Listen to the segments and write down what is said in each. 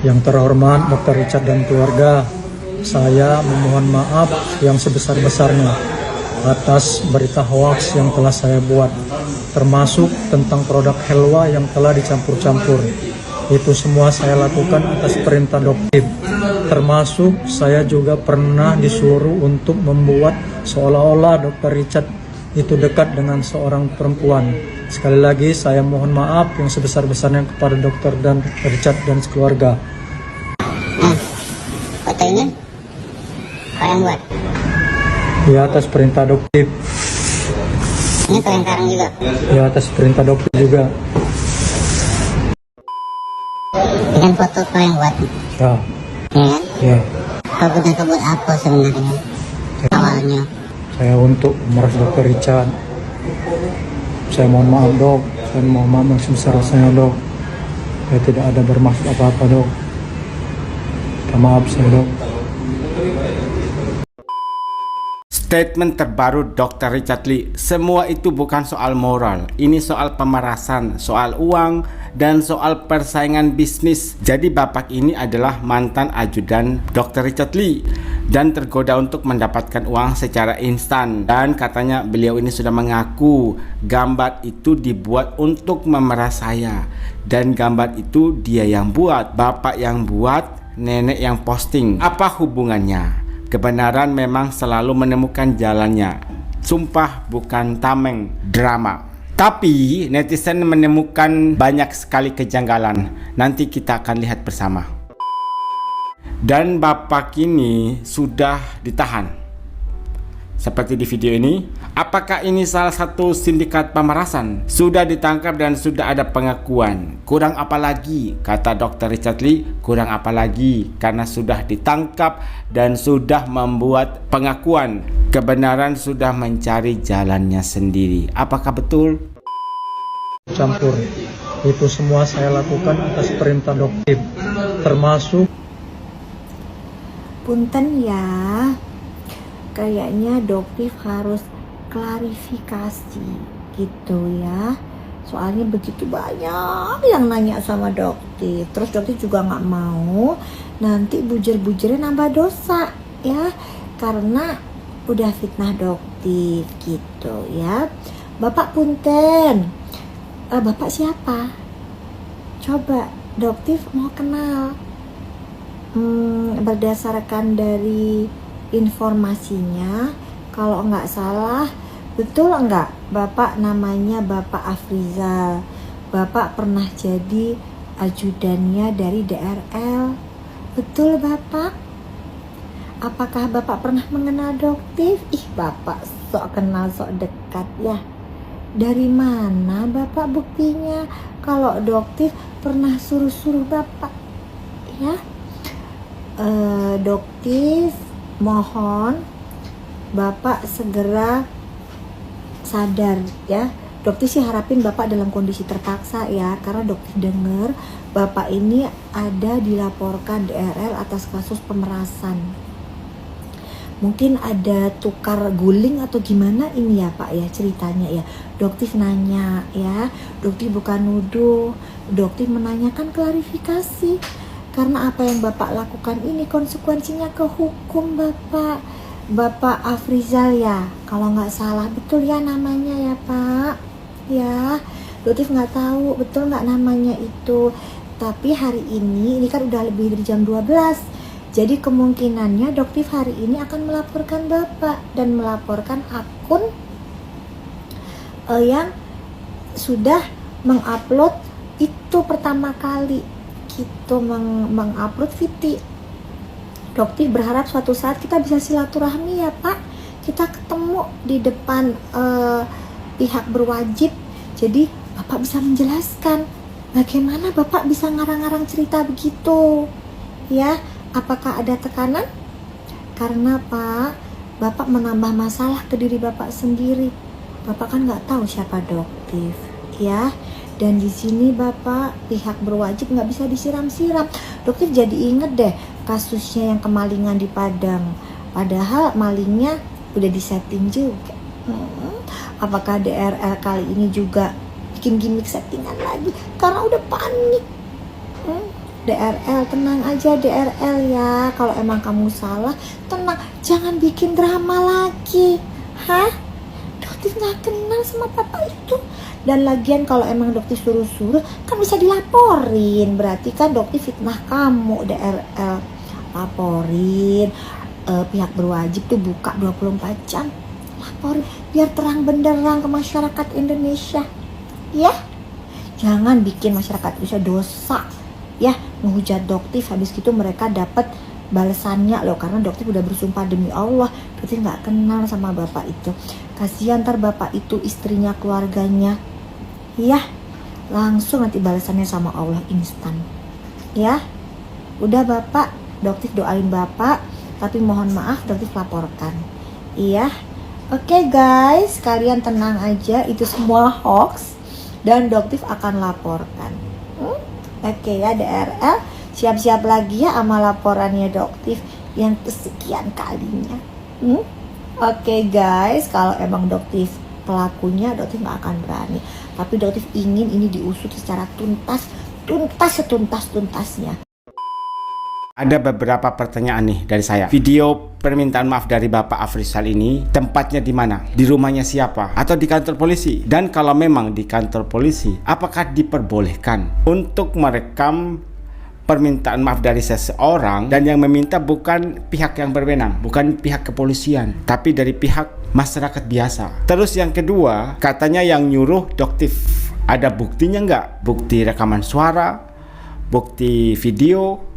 Yang terhormat Dr. Richard dan keluarga, saya memohon maaf yang sebesar-besarnya atas berita hoaks yang telah saya buat, termasuk tentang produk Helwa yang telah dicampur-campur. Itu semua saya lakukan atas perintah dokter. Termasuk saya juga pernah disuruh untuk membuat seolah-olah Dr. Richard itu dekat dengan seorang perempuan. Sekali lagi saya mohon maaf yang sebesar-besarnya kepada dokter dan Richard dan keluarga. Foto ini kau yang buat? Ya, atas perintah dokter. Ini kau yang karang juga? Ya, atas perintah dokter juga. Dengan foto kau yang buat? Ya. Ya kan? Ya. Kau gunakan buat apa sebenarnya? Awalnya Saya untuk memeras Dr. Richard. Saya mohon maaf dok. Saya mohon maaf yang sebesar-besarnya dok. Saya tidak ada bermaksud apa-apa dok. Minta maaf saya dok. Statement terbaru Dr. Richard Lee, semua itu bukan soal moral, ini soal pemerasan, soal uang, dan soal persaingan bisnis. Jadi bapak ini adalah mantan ajudan Dr. Richard Lee dan tergoda untuk mendapatkan uang secara instan. Dan katanya beliau ini sudah mengaku gambar itu dibuat untuk memeras saya. Dan gambar itu dia yang buat, bapak yang buat, nenek yang posting. Apa hubungannya? Kebenaran memang selalu menemukan jalannya. Sumpah bukan tameng, drama. Tapi netizen menemukan banyak sekali kejanggalan. Nanti kita akan lihat bersama. Dan bapak ini sudah ditahan. Seperti di video ini, apakah ini salah satu sindikat pemerasan? Sudah ditangkap dan sudah ada pengakuan. Kurang apa lagi? Kata Dr. Richard Lee, kurang apa lagi? Karena sudah ditangkap dan sudah membuat pengakuan. Kebenaran sudah mencari jalannya sendiri. Apakah betul? Campur. Itu semua saya lakukan atas perintah dokter. Termasuk punten ya. Kayaknya dokter harus klarifikasi gitu ya. Soalnya begitu banyak yang nanya sama dokter. Terus dokter juga nggak mau nanti bujer-bujernya nambah dosa ya. Karena udah fitnah dokter gitu ya. Bapak punten. Bapak siapa? Coba dokter mau kenal. Berdasarkan dari informasinya, kalau nggak salah, betul nggak Bapak namanya Bapak Afrizal? Bapak pernah jadi ajudannya dari DRL, betul Bapak? Apakah Bapak pernah mengenal dokter? Ih, Bapak sok kenal sok dekat ya. Dari mana Bapak buktinya kalau dokter pernah suruh-suruh Bapak ya? Dokter mohon Bapak segera sadar ya. Dokter sih harapin Bapak dalam kondisi terpaksa ya, karena dokter dengar Bapak ini ada dilaporkan DRL atas kasus pemerasan. Mungkin ada tukar guling atau gimana ini ya Pak ya ceritanya ya. Dokter nanya ya, dokter bukan nuduh, dokter menanyakan klarifikasi. Karena apa yang Bapak lakukan ini konsekuensinya ke hukum Bapak. Bapak Afrizal ya, kalau nggak salah, betul ya namanya ya Pak. Ya, dokter nggak tahu betul nggak namanya itu. Tapi hari ini kan udah lebih dari jam 12. Jadi kemungkinannya dokter hari ini akan melaporkan Bapak dan melaporkan akun yang sudah mengupload itu pertama kali. Itu mengupload video. Dokter berharap suatu saat kita bisa silaturahmi ya Pak. Kita ketemu di depan pihak berwajib. Jadi Bapak bisa menjelaskan bagaimana Bapak bisa ngarang-ngarang cerita begitu. Ya, apakah ada tekanan? Karena Pak, Bapak menambah masalah ke diri Bapak sendiri. Bapak kan nggak tahu siapa dokter, ya. Dan di sini Bapak pihak berwajib nggak bisa disiram-siram. Dokter jadi inget deh kasusnya yang kemalingan di Padang. Padahal malingnya udah disetting juga. Apakah DRL kali ini juga bikin gimmick settingan lagi? Karena udah panik. DRL, tenang aja DRL ya. Kalau emang kamu salah, tenang, jangan bikin drama lagi. Hah? Dokter nggak kenal sama papa itu. Dan lagian kalau emang dokter suruh-suruh, kan bisa dilaporin. Berarti kan dokter fitnah kamu DRL. Laporin. Pihak berwajib tuh buka 24 jam. Laporin biar terang benderang ke masyarakat Indonesia. Ya? Jangan bikin masyarakat Indonesia dosa. Ya, menghujat dokter, habis gitu mereka dapat balasannya loh, karena dokter udah bersumpah demi Allah dokter nggak kenal sama bapak itu. Kasihan ntar bapak itu, istrinya, keluarganya, ya langsung nanti balasannya sama Allah instan. Ya udah bapak, dokter doain bapak, tapi mohon maaf dokter laporkan. Iya, oke guys, kalian tenang aja, itu semua hoax dan dokter akan laporkan. Oke ya DRL, siap-siap lagi ya sama laporannya dokter yang kesekian kalinya. Oke guys, kalau emang dokter pelakunya, dokter nggak akan berani. Tapi dokter ingin ini diusut secara tuntas setuntas-tuntasnya. Ada beberapa pertanyaan nih dari saya. Video permintaan maaf dari Bapak Afrizal ini tempatnya di mana? Di rumahnya siapa? Atau di kantor polisi? Dan kalau memang di kantor polisi, apakah diperbolehkan untuk merekam permintaan maaf dari seseorang dan yang meminta bukan pihak yang berwenang, bukan pihak kepolisian, tapi dari pihak masyarakat biasa? Terus yang kedua, katanya yang nyuruh dokter. Ada buktinya nggak? Bukti rekaman suara, bukti video,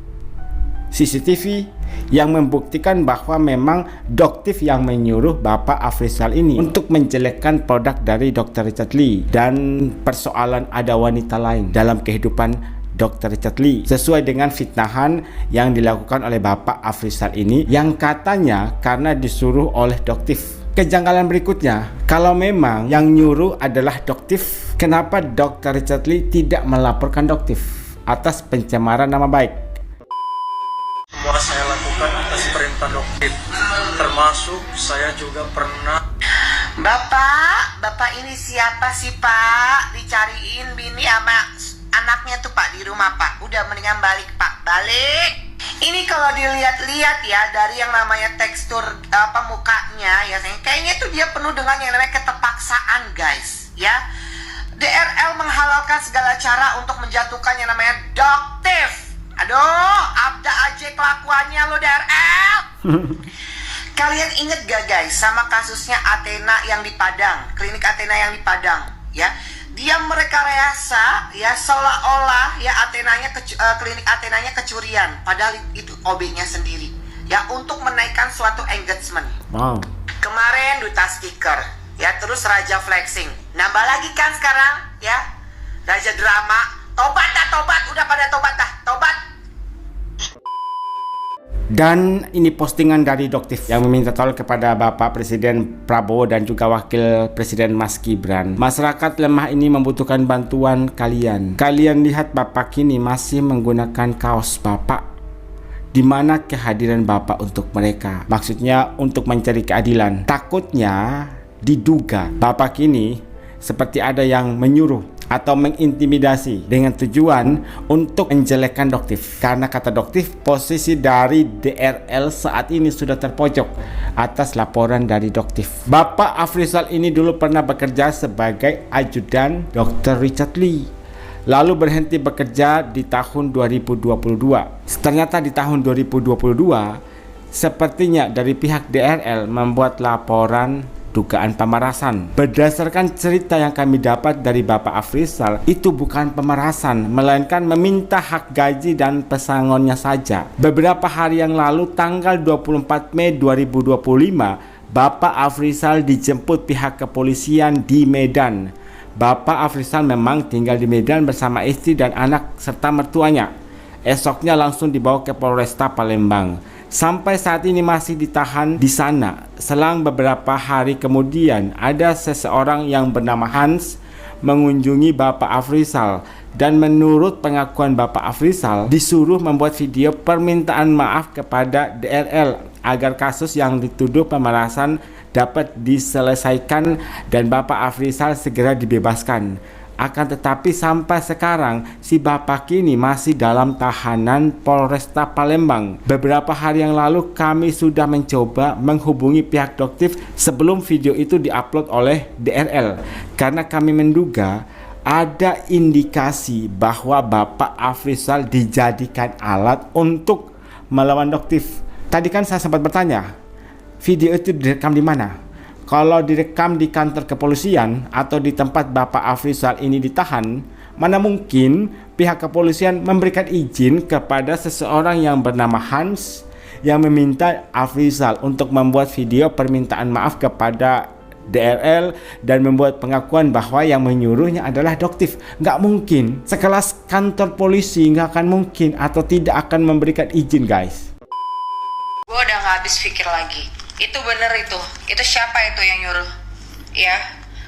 CCTV yang membuktikan bahwa memang dokter yang menyuruh Bapak Afrizal ini untuk menjelekkan produk dari Dr. Richard Lee dan persoalan ada wanita lain dalam kehidupan Dr. Richard Lee, sesuai dengan fitnahan yang dilakukan oleh Bapak Afrizal ini yang katanya karena disuruh oleh dokter. Kejanggalan berikutnya, kalau memang yang nyuruh adalah dokter, kenapa Dr. Richard Lee tidak melaporkan dokter atas pencemaran nama baik? Semua saya lakukan atas perintah dokter, termasuk saya juga pernah. Bapak ini siapa sih Pak? Dicariin bini sama anaknya tuh Pak di rumah Pak. Udah mendingan balik Pak, balik. Ini kalau dilihat-lihat ya dari yang namanya tekstur mukanya ya, kayaknya tuh dia penuh dengan yang namanya keterpaksaan guys ya. DRL menghalalkan segala cara untuk menjatuhkan yang namanya dokter. Aduh, abda aja kelakuannya lo DRL. Kalian inget gak guys sama kasusnya Athena yang di Padang, klinik Athena yang di Padang ya? Dia merekayasa ya seolah-olah ya klinik Athenanya kecurian, padahal itu OB-nya sendiri ya untuk menaikkan suatu engagement. Wow. Kemarin duta stiker ya, terus raja flexing. Nambah lagi kan sekarang ya, raja drama. Tobat, udah pada tobat. Dan ini postingan dari dokter yang meminta tolong kepada Bapak Presiden Prabowo dan juga Wakil Presiden Mas Gibran. Masyarakat lemah ini membutuhkan bantuan kalian. Kalian lihat Bapak kini masih menggunakan kaos Bapak. Di mana kehadiran Bapak untuk mereka? Maksudnya untuk mencari keadilan. Takutnya diduga Bapak kini seperti ada yang menyuruh atau mengintimidasi dengan tujuan untuk menjelekkan dokter. Karena kata dokter, posisi dari DRL saat ini sudah terpojok atas laporan dari dokter. Bapak Afrizal ini dulu pernah bekerja sebagai ajudan Dr. Richard Lee, lalu berhenti bekerja di tahun 2022. Ternyata di tahun 2022 sepertinya dari pihak DRL membuat laporan dugaan pemerasan. Berdasarkan cerita yang kami dapat dari Bapak Afrizal, itu bukan pemerasan, melainkan meminta hak gaji dan pesangonnya saja. Beberapa hari yang lalu, tanggal 24 Mei 2025, Bapak Afrizal dijemput pihak kepolisian di Medan. Bapak Afrizal memang tinggal di Medan bersama istri dan anak serta mertuanya. Esoknya langsung dibawa ke Polresta Palembang. Sampai saat ini masih ditahan di sana. Selang beberapa hari kemudian, ada seseorang yang bernama Hans mengunjungi Bapak Afrizal dan menurut pengakuan Bapak Afrizal disuruh membuat video permintaan maaf kepada DRL agar kasus yang dituduh pemerasan dapat diselesaikan dan Bapak Afrizal segera dibebaskan. Akan tetapi sampai sekarang si bapak ini masih dalam tahanan Polresta Palembang. Beberapa hari yang lalu kami sudah mencoba menghubungi pihak Doktif sebelum video itu diupload oleh DRL, karena kami menduga ada indikasi bahwa Bapak Afrizal dijadikan alat untuk melawan Doktif. Tadi kan saya sempat bertanya, video itu direkam di mana? Kalau direkam di kantor kepolisian atau di tempat Bapak Afrizal ini ditahan, mana mungkin pihak kepolisian memberikan izin kepada seseorang yang bernama Hans yang meminta Afrizal untuk membuat video permintaan maaf kepada DRL dan membuat pengakuan bahwa yang menyuruhnya adalah Doktif. Nggak mungkin, sekelas kantor polisi nggak akan mungkin atau tidak akan memberikan izin, guys. Gue udah gak habis pikir lagi. Itu bener itu siapa itu yang nyuruh? Ya,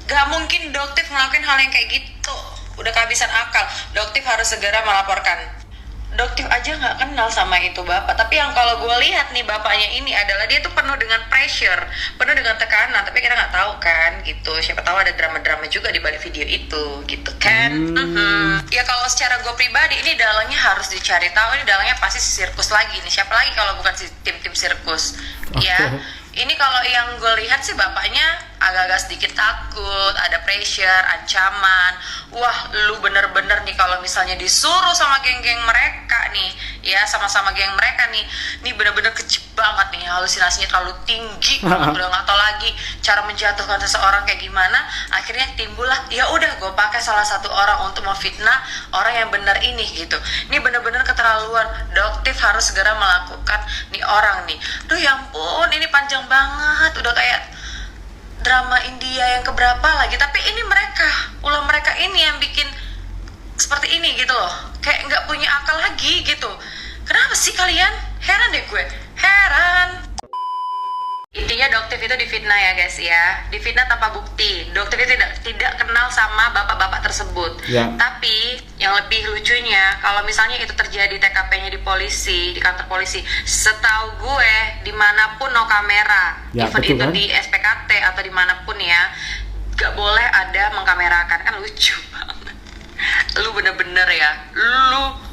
gak mungkin Doktif ngelakuin hal yang kayak gitu. Udah kehabisan akal. Doktif harus segera melaporkan. Doktif aja gak kenal sama itu bapak. Tapi yang kalau gue lihat nih bapaknya ini adalah dia tuh penuh dengan pressure, penuh dengan tekanan. Tapi kita nggak tahu kan gitu. Siapa tahu ada drama-drama juga di balik video itu, gitu kan? Ya kalau secara gue pribadi ini dalangnya harus dicari tahu. Ini dalangnya pasti si sirkus lagi nih. Siapa lagi kalau bukan si tim-tim sirkus? Ya. Ini kalau yang gue lihat sih bapaknya agak-agak sedikit takut, ada pressure, ancaman. Wah, lu bener-bener nih kalau misalnya disuruh sama geng-geng mereka nih, ya sama-sama geng mereka nih bener-bener kecil banget nih, halusinasinya terlalu tinggi. Udah nggak tahu lagi cara menjatuhkan seseorang kayak gimana. Akhirnya timbullah, ya udah gue pakai salah satu orang untuk memfitnah orang yang bener ini gitu. Ini bener-bener keterlaluan. Doktif harus segera melakukan nih orang nih. Duh ya ampun, ini panjang banget, udah kayak drama India yang keberapa lagi. Tapi ini ulah mereka ini yang bikin seperti ini gitu loh, kayak nggak punya akal lagi gitu. Kenapa sih kalian? Heran deh gue, heran. Intinya Doktif itu difitnah ya guys ya, difitnah tanpa bukti. Doktif itu tidak kenal sama bapak-bapak tersebut. Tapi yang lebih lucunya kalau misalnya itu terjadi TKP-nya di polisi, di kantor polisi, setahu gue dimanapun no kamera, even itu kan? Di SPKT atau dimanapun ya, gak boleh ada mengkamerakan. Kan lucu banget. Lu bener-bener ya, lu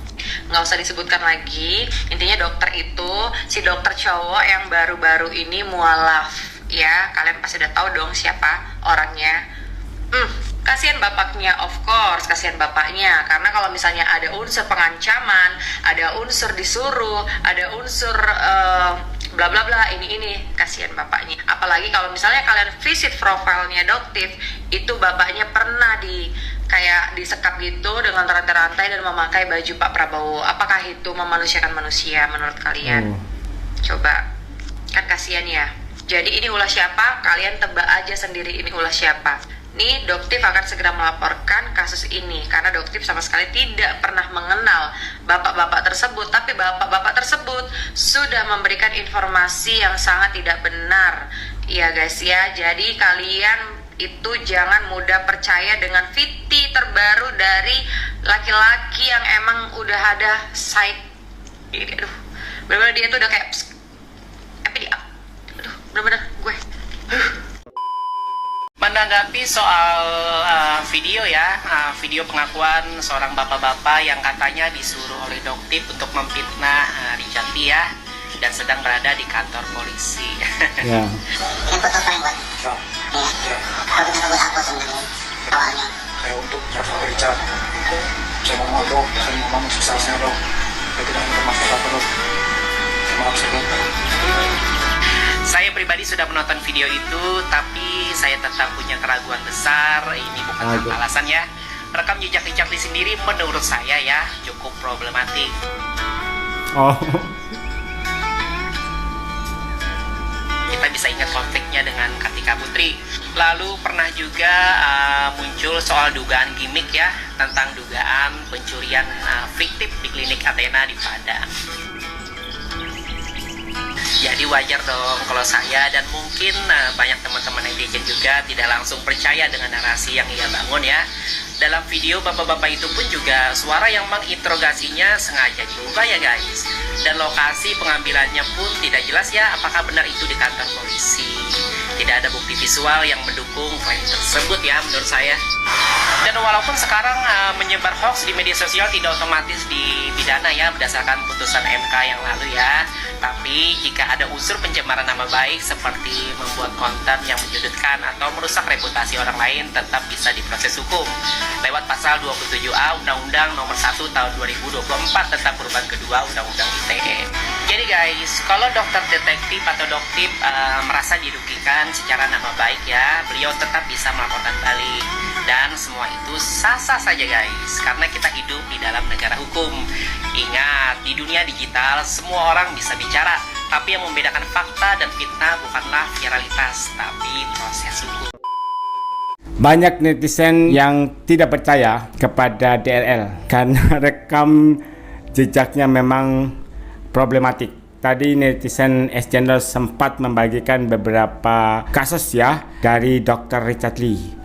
nggak usah disebutkan lagi. Intinya dokter itu si dokter cowok yang baru-baru ini mualaf ya, kalian pasti udah tahu dong siapa orangnya. Kasihan bapaknya, of course kasihan bapaknya, karena kalau misalnya ada unsur pengancaman, ada unsur disuruh, ada unsur bla bla bla, ini kasihan bapaknya. Apalagi kalau misalnya kalian visit profilnya Doktif, itu bapaknya pernah kayak disekap gitu dengan rantai-rantai dan memakai baju Pak Prabowo. Apakah itu memanusiakan manusia menurut kalian? Coba, kan kasihan ya. Jadi ini ulah siapa? Kalian tebak aja sendiri ini ulah siapa. Nih Doktif akan segera melaporkan kasus ini karena Doktif sama sekali tidak pernah mengenal bapak-bapak tersebut. Tapi bapak-bapak tersebut sudah memberikan informasi yang sangat tidak benar. Iya guys ya, jadi kalian itu jangan mudah percaya dengan VT terbaru dari laki-laki yang emang udah ada side. Aduh, bener-bener dia tuh udah kayak bener-bener gue. Menanggapi soal video ya, video pengakuan seorang bapak-bapak yang katanya disuruh oleh Doktif untuk memfitnah Richard Lee ya, dan sedang berada di kantor polisi. Ya. Yang foto frame buat. Iya. Kalau kita buat apa sebenarnya? Awalnya. Kayak untuk Richard, saya mau dok, saya mau ngomong suksesnya dok. Saya tidak ingin termasuk apa dok. Maaf saya dok. Saya pribadi sudah menonton video itu, tapi saya tetap punya keraguan besar. Ini bukan alasan ya. Rekam jejak Richard Lee sendiri menurut saya ya cukup problematik. Kita bisa ingat konfliknya dengan Kartika Putri. Lalu pernah juga muncul soal dugaan gimmick ya, tentang dugaan pencurian fiktif di klinik Athena di Padang. Jadi wajar dong kalau saya dan mungkin banyak teman-teman netizen juga tidak langsung percaya dengan narasi yang ia bangun ya. Dalam video bapak-bapak itu pun juga suara yang menginterogasinya sengaja diubah ya guys. Dan lokasi pengambilannya pun tidak jelas ya apakah benar itu di kantor polisi. Tidak ada bukti visual yang mendukung klaim tersebut ya menurut saya. Dan walaupun sekarang menyebar hoax di media sosial tidak otomatis dipidana ya berdasarkan putusan MK yang lalu ya. Tapi jika ada unsur pencemaran nama baik seperti membuat konten yang menyudutkan atau merusak reputasi orang lain tetap bisa diproses hukum lewat pasal 27A Undang-Undang Nomor 1 Tahun 2024 tentang perubahan kedua Undang-Undang ITE. Jadi guys, kalau dokter detektif atau doktip merasa dirugikan secara nama baik ya, beliau tetap bisa melaporkan balik. Dan semua itu sah-sah saja guys, karena kita hidup di dalam negara hukum. Ingat, di dunia digital semua orang bisa bicara, tapi yang membedakan fakta dan fitnah bukanlah viralitas, tapi proses hukum. Banyak netizen yang tidak percaya kepada DRL karena rekam jejaknya memang problematik. Tadi netizen S-Channel sempat membagikan beberapa kasus ya dari Dr. Richard Lee.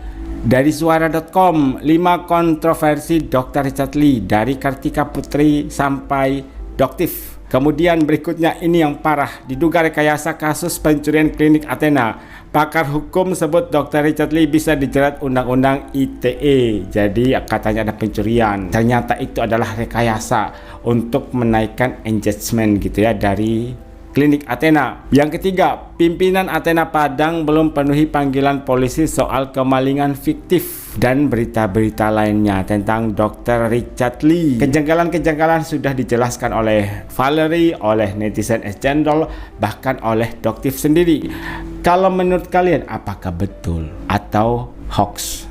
Dari suara.com, 5 kontroversi Dr. Richard Lee dari Kartika Putri sampai Doktif. Kemudian berikutnya ini yang parah, diduga rekayasa kasus pencurian klinik Athena. Pakar hukum sebut Dr. Richard Lee bisa dijerat Undang-Undang ITE. Jadi katanya ada pencurian. Ternyata itu adalah rekayasa untuk menaikkan engagement gitu ya dari klinik Athena. Yang ketiga, pimpinan Athena Padang belum penuhi panggilan polisi soal kemalingan fiktif dan berita-berita lainnya tentang Dr. Richard Lee. Kejanggalan-kejanggalan sudah dijelaskan oleh Valerie, oleh netizen S-Channel, bahkan oleh Doktif sendiri. Kalau menurut kalian apakah betul atau hoax?